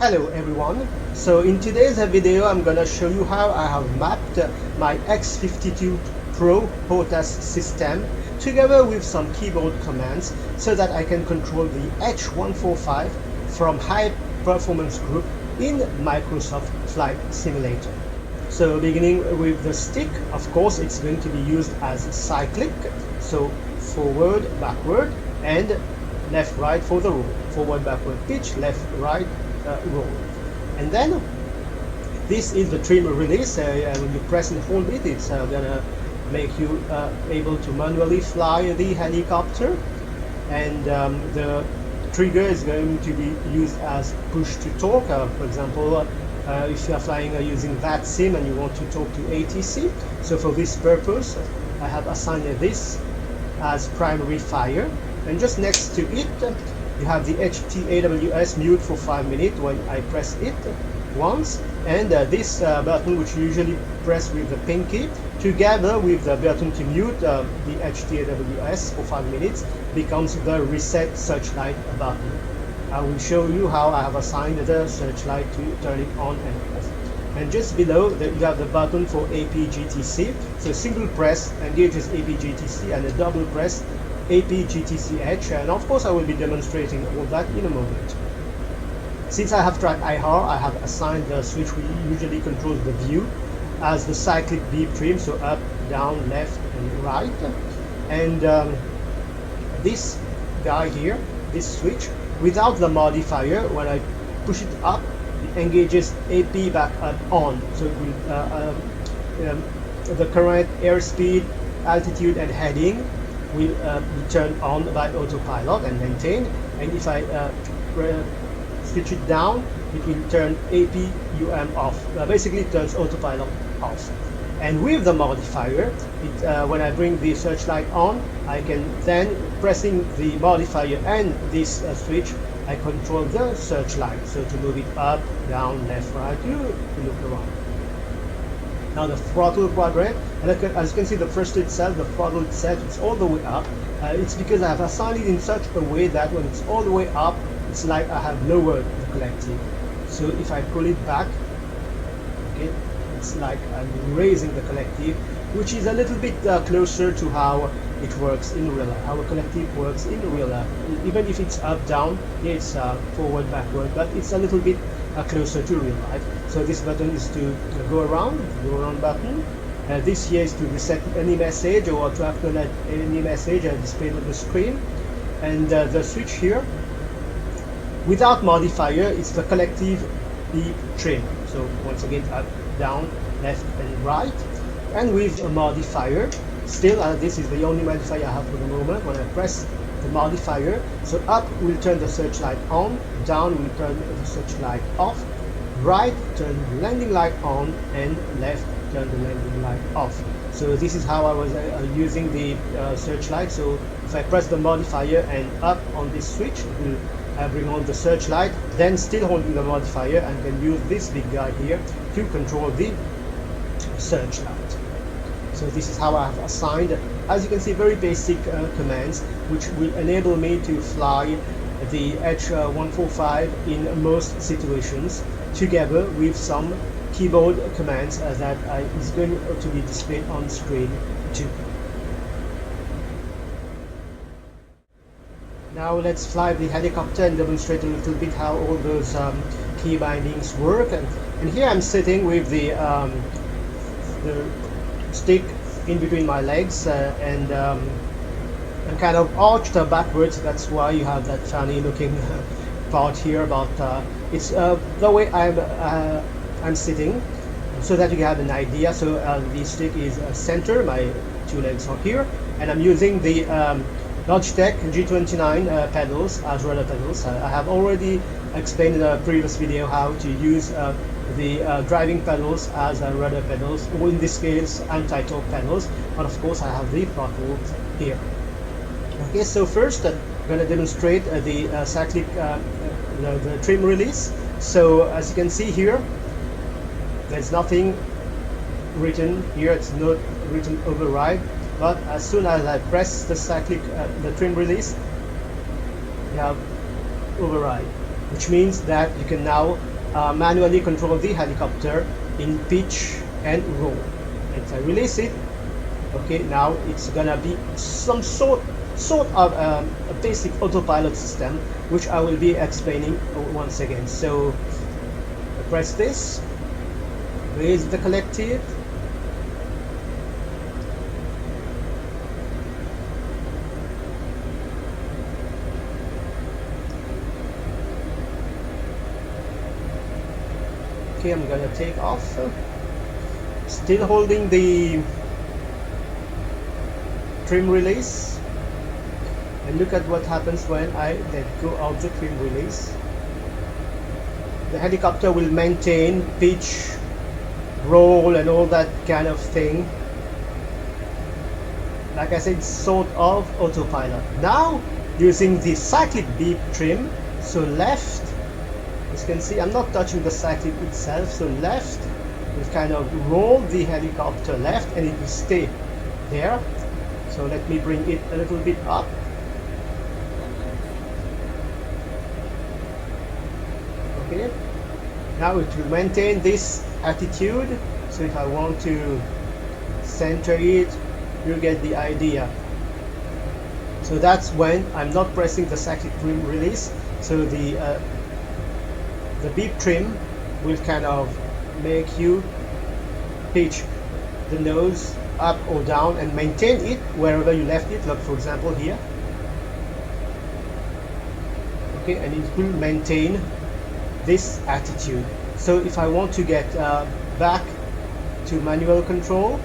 Hello everyone. So in today's video I'm gonna show you how I have mapped my X52 Pro HOTAS system together with some keyboard commands so that I can control the H145 from High Performance Group in Microsoft Flight Simulator. So beginning with the stick, of course it's going to be used as cyclic, so forward, backward, and left, right for the roll. Forward, backward pitch, left, right, roll. And then this is the trim release. When you press and hold it, it's gonna make you able to manually fly the helicopter. And the trigger is going to be used as push to talk. For example, if you are flying using VATSIM and you want to talk to ATC. So for this purpose, I have assigned this as primary fire. And just next to it, you have the HTAWS mute for 5 minutes when I press it once, and this button, which you usually press with the pinky, together with the button to mute the HTAWS for 5 minutes, becomes the reset searchlight button. I will show you how I have assigned the searchlight to turn it on and off. And just below you have the button for APGTC. So single press engages APGTC and a double press APGTC-H, and of course I will be demonstrating all that in a moment. Since I have tracked IR, I have assigned the switch which usually controls the view as the cyclic beep trim, so up, down, left, and right. And this guy here, this switch, without the modifier, when I push it up, it engages AP back up on. So it will, the current, airspeed, altitude, and heading will be turned on by autopilot and maintained. And if I switch it down, it will turn AP off. Basically, it turns autopilot off. And with the modifier, when I bring the searchlight on, I can then, pressing the modifier and this switch, I control the searchlight. So to move it up, down, left, right, to look around. Now the throttle quadrant, and as you can see, the thruster itself, the throttle itself, it's all the way up. It's because I have assigned it in such a way that when it's all the way up, it's like I have lowered the collective. So if I pull it back, okay, it's like I'm raising the collective, which is a little bit closer to how it works in real life, how a collective works in real life. Even if it's up, down, yeah, it's forward, backward, but it's a little bit closer to real life. So this button is to go around button. This here is to reset any message or to acknowledge any message displayed on the screen. And the switch here, without modifier, it's the collective beep trim. So once again, up, down, left, and right. And with a modifier, still this is the only modifier I have for the moment. When I press the modifier, so up will turn the searchlight on, down will turn the searchlight off, right turn the landing light on, and left turn the landing light off. So this is how I was using the searchlight. So if I press the modifier and up on this switch, it will bring on the searchlight, then still holding the modifier, and can use this big guy here to control the searchlight. So this is how I have assigned, as you can see, very basic commands which will enable me to fly the H145 in most situations, together with some keyboard commands that is going to be displayed on screen too. Now let's fly the helicopter and demonstrate a little bit how all those key bindings work. And here I'm sitting with the stick in between my legs, and I'm kind of arched backwards. That's why you have that funny looking part here, but it's the way I'm sitting, so that you have an idea. So the stick is center, my two legs are here, and I'm using the Logitech G29 pedals as rudder pedals. I have already explained in a previous video how to use the driving pedals as rudder pedals, or in this case anti-torque pedals, but of course I have the throttle here. Okay, so first I'm going to demonstrate the cyclic the trim release. So as you can see here, there's nothing written here, it's not written override, but as soon as I press the cyclic the trim release, you have override. which means that you can now manually control the helicopter in pitch and roll. And if I release it, okay, now it's gonna be some sort of a basic autopilot system, which I will be explaining once again. So I press this, raise the collective, okay, I'm gonna take off, still holding the trim release, and look at what happens when I let go of the trim release. The helicopter will maintain pitch, roll, and all that kind of thing. Like I said, sort of autopilot. Now using the cyclic beep trim, so left, as you can see, I'm not touching the cyclic itself, so left will kind of roll the helicopter left and it will stay there. So let me bring it a little bit up. Okay, now it will maintain this attitude. So if I want to center it, you get the idea. So that's when I'm not pressing the cyclic trim release. So the beep trim will kind of make you pitch the nose up or down and maintain it wherever you left it, like for example here. Okay, and it will maintain this attitude. So if I want to get back to manual control,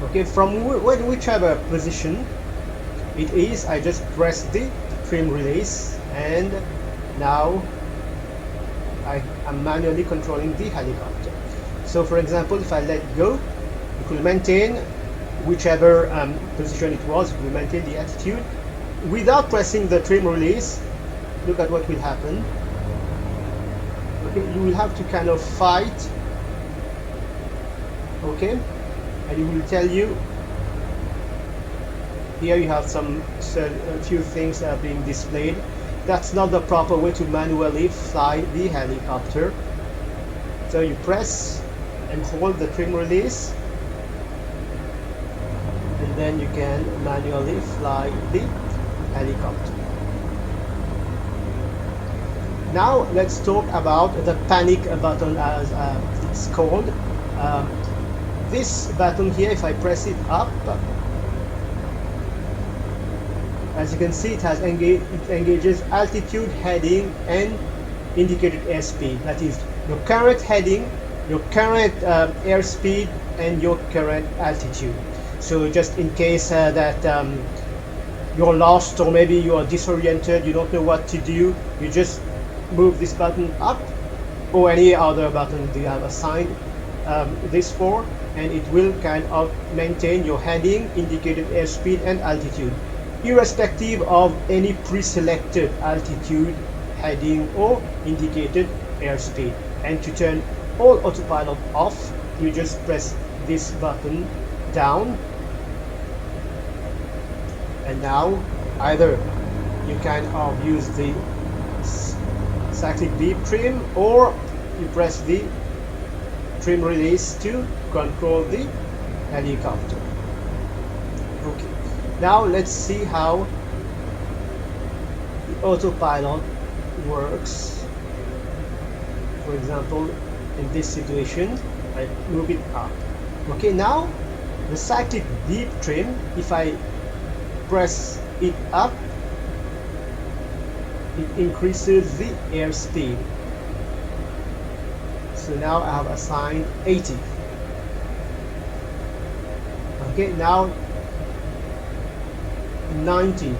okay, from whichever position it is, I just press the trim release and now I'm manually controlling the helicopter. So for example, if I let go, it will maintain whichever position it was, it will maintain the attitude. Without pressing the trim release, look at what will happen. Okay, you will have to kind of fight, okay, and it will tell you, here you have a few things that are being displayed. That's not the proper way to manually fly the helicopter. So you press and hold the trim release, and then you can manually fly the helicopter. Now let's talk about the panic button, as it's called. This button here, if I press it up, as you can see, it engages altitude, heading, and indicated airspeed. That is your current heading, your current airspeed, and your current altitude. So just in case that you're lost, or maybe you are disoriented, you don't know what to do, you just move this button up, or any other button you have assigned this for, and it will kind of maintain your heading, indicated airspeed, and altitude, irrespective of any pre-selected altitude, heading, or indicated airspeed. And to turn all autopilot off, you just press this button down, and now either you kind of use the cyclic beep trim, or you press the trim release to control the helicopter. Okay, now let's see how the autopilot works. For example, in this situation, I move it up. Okay, now the cyclic beep trim, if I press it up, it increases the airspeed. So now I have assigned 80. Okay, now 90,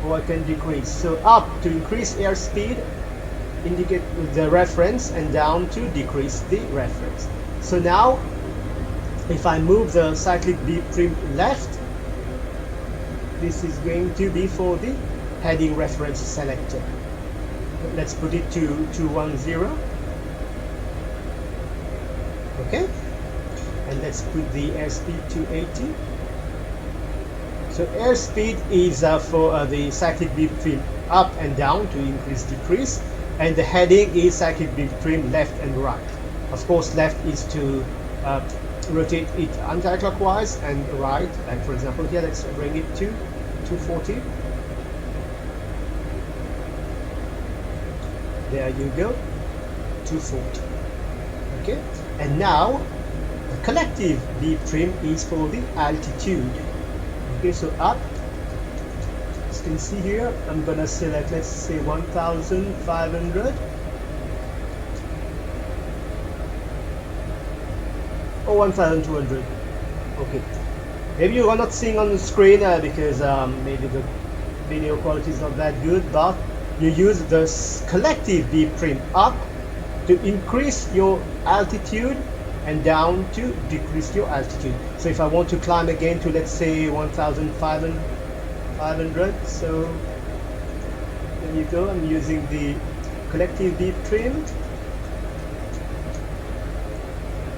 or I can decrease. So up to increase airspeed, indicate the reference, and down to decrease the reference. So now if I move the cyclic beep trim left, this is going to be for the heading reference selector. Let's put it to 210. Okay, and let's put the airspeed to 80. So airspeed is for the cyclic beep trim up and down to increase, decrease. and the heading is cyclic beep trim left and right. Of course, left is to rotate it anti-clockwise, and right, like for example here, let's bring it to 240. There you go, 240. Okay, and now the collective beep trim is for the altitude. Okay, so up, as you can see here, I'm gonna select, let's say 1500 or 1200. Okay, maybe you are not seeing on the screen because maybe the video quality is not that good, but you use the collective beep trim up to increase your altitude and down to decrease your altitude. So if I want to climb again to, let's say 1500, so there you go, I'm using the collective beep trim.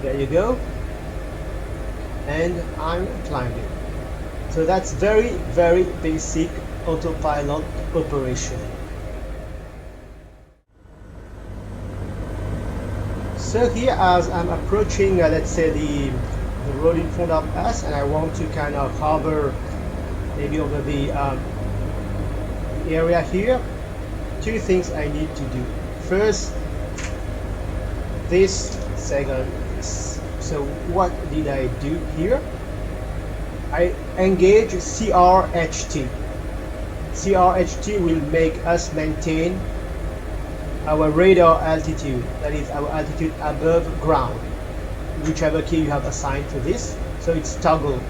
There you go, and I'm climbing. So that's very basic autopilot operation. So here, as I'm approaching let's say the road in front of us, and I want to kind of hover maybe over the area here, two things I need to do. First, this second. So what did I do here? I engage CRHT. CRHT will make us maintain our radar altitude, that is our altitude above ground, whichever key you have assigned to this. So it's toggle,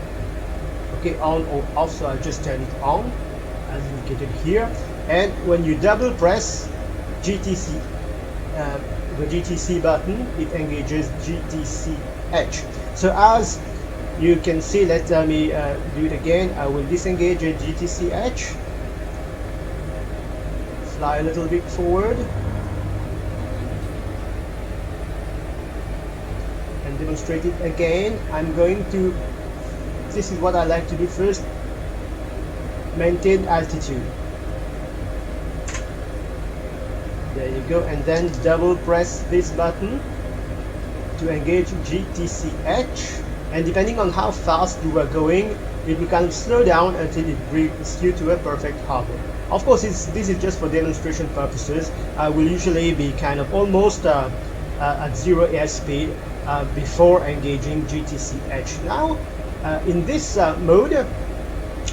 okay, on or off. So I'll just turn it on as indicated here, and when you double press GTC, the GTC button, it engages GTC H. So as you can see, let me do it again. I will disengage a GTC H, fly a little bit forward, and demonstrate it again. I'm going to, this is what I like to do first, maintain altitude. There you go, and then double press this button to engage GTC H, and depending on how fast you are going, it will kind of slow down until it brings you to a perfect hover. Of course, this is just for demonstration purposes. I will usually be kind of almost at zero airspeed before engaging GTC H. Now, in this mode,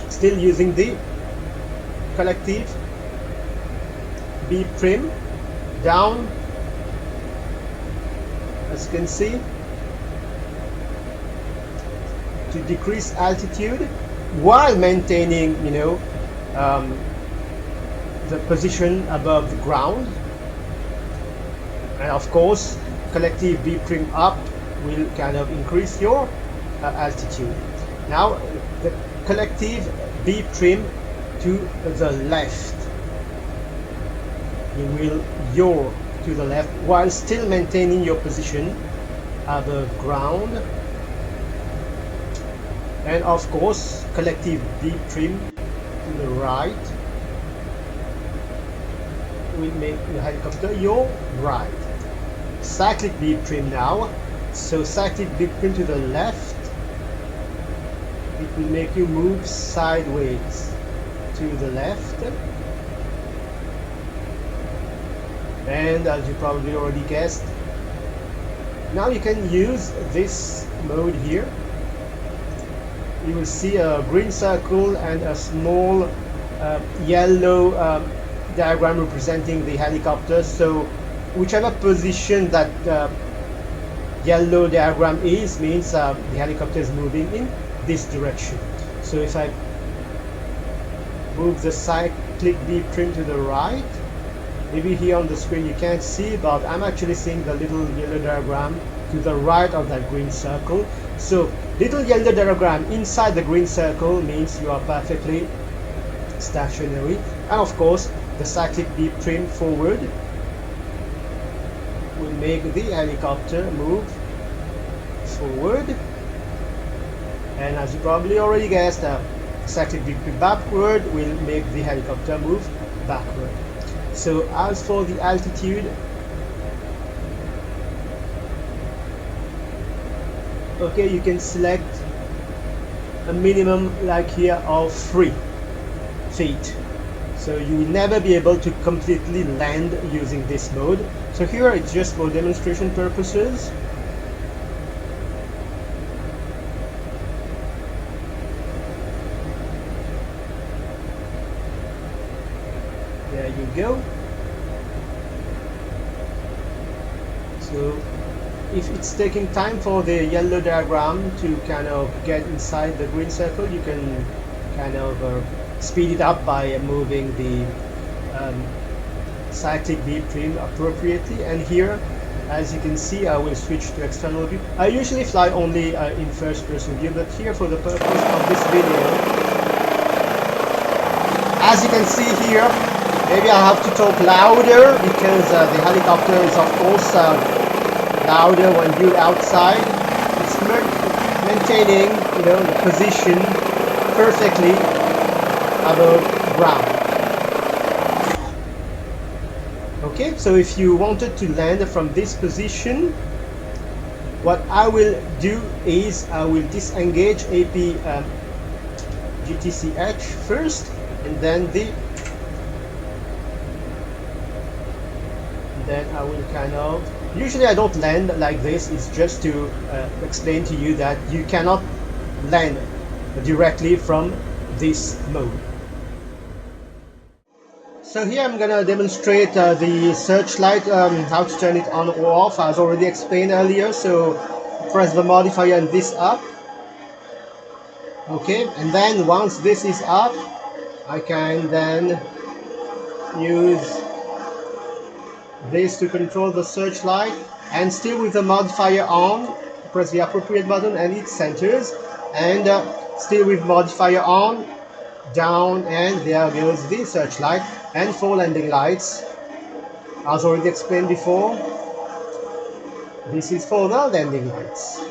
still using the collective beep trim down, as you can see, to decrease altitude while maintaining, you know, the position above the ground. And of course, collective beep trim up will kind of increase your altitude. Now the collective beep trim to the left, you will yaw to the left while still maintaining your position above ground. And of course, collective beep trim to the right will make the helicopter yaw right. Cyclic beep trim now. So cyclic beep trim to the left, it will make you move sideways to the left. And as you probably already guessed, now you can use this mode here. You will see a green circle and a small yellow diagram representing the helicopter. So whichever position that yellow diagram is means the helicopter is moving in this direction. So if I move the cyclic beep trim to the right, maybe here on the screen you can't see, but I'm actually seeing the little yellow diagram to the right of that green circle. So little yellow diagram inside the green circle means you are perfectly stationary. And of course, the cyclic beep trim forward will make the helicopter move forward. And as you probably already guessed, cyclic beep trim backward will make the helicopter move backward. So as for the altitude, okay, you can select a minimum like here of 3 feet. So you will never be able to completely land using this mode. So here it's just for demonstration purposes. There you go. So if it's taking time for the yellow diagram to kind of get inside the green circle, you can kind of speed it up by moving the cyclic beep trim appropriately. And here, as you can see, I will switch to external view. I usually fly only in first person view, but here for the purpose of this video, as you can see here, maybe I have to talk louder because the helicopter is of course louder when viewed outside. It's maintaining, you know, the position perfectly above ground. Okay, so if you wanted to land from this position, what I will do is I will disengage AP GTCH first, and then I will kind of, usually I don't land like this. It's just to explain to you that you cannot land directly from this mode. So here I'm gonna demonstrate the searchlight, how to turn it on or off, as already explained earlier. So press the modifier and this up. Okay, and then once this is up, I can then use this to control the searchlight, and still with the modifier on, press the appropriate button and it centers, and still with modifier on, down, and there goes the searchlight. And for landing lights, as already explained before, this is for the landing lights.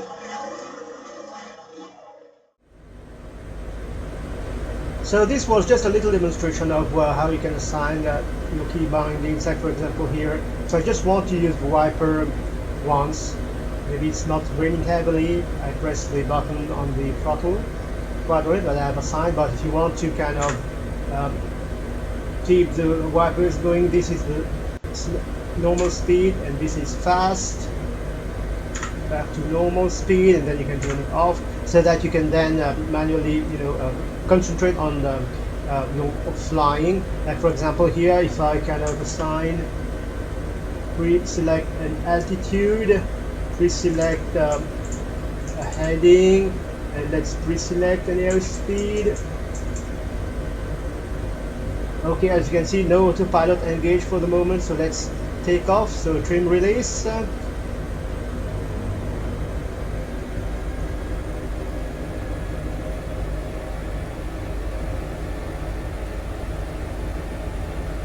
So this was just a little demonstration of how you can assign your key bindings. Like for example here, so I just want to use the wiper once. Maybe it's not raining heavily, I press the button on the throttle quadrant that I have assigned. But if you want to kind of keep the wipers going, this is the normal speed, and this is fast, back to normal speed, and then you can turn it off so that you can then manually, you know, concentrate on flying. Like for example here, if I kind of assign, pre-select an altitude, pre-select a heading, and let's pre-select an airspeed. Okay, as you can see, no autopilot engaged for the moment, so let's take off. So trim release.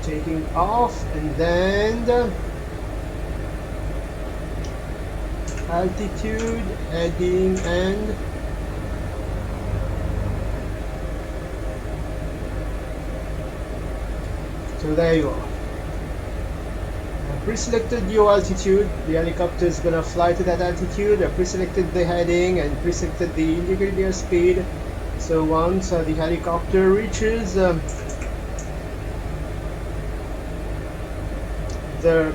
Taking off, and then altitude, heading, and so there you are. I pre-selected your altitude, the helicopter is gonna fly to that altitude. I pre-selected the heading and pre-selected the indicated airspeed. So once the helicopter reaches the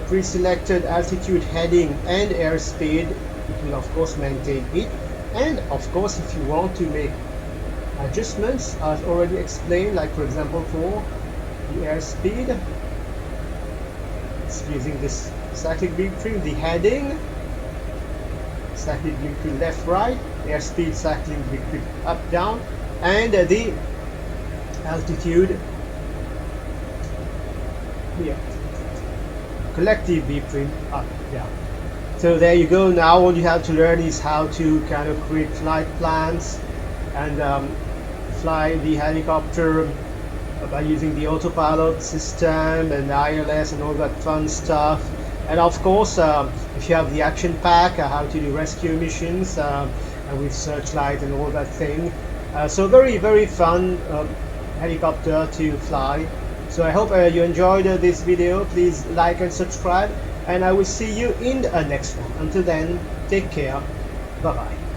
pre-selected altitude, heading, and airspeed, it will of course maintain it. And of course, if you want to make adjustments, as already explained, like for example for the airspeed, it's using this cyclic beep trim, the heading, cyclic beep trim left right, airspeed cyclic beep trim up down, and the altitude here, collective beep trim up down. So there you go. Now all you have to learn is how to kind of create flight plans and fly the helicopter by using the autopilot system and ILS and all that fun stuff. And of course, if you have the action pack, how to do rescue missions with searchlight and all that thing. So very, very fun helicopter to fly. So I hope you enjoyed this video. Please like and subscribe, and I will see you in the next one. Until then, take care. Bye bye.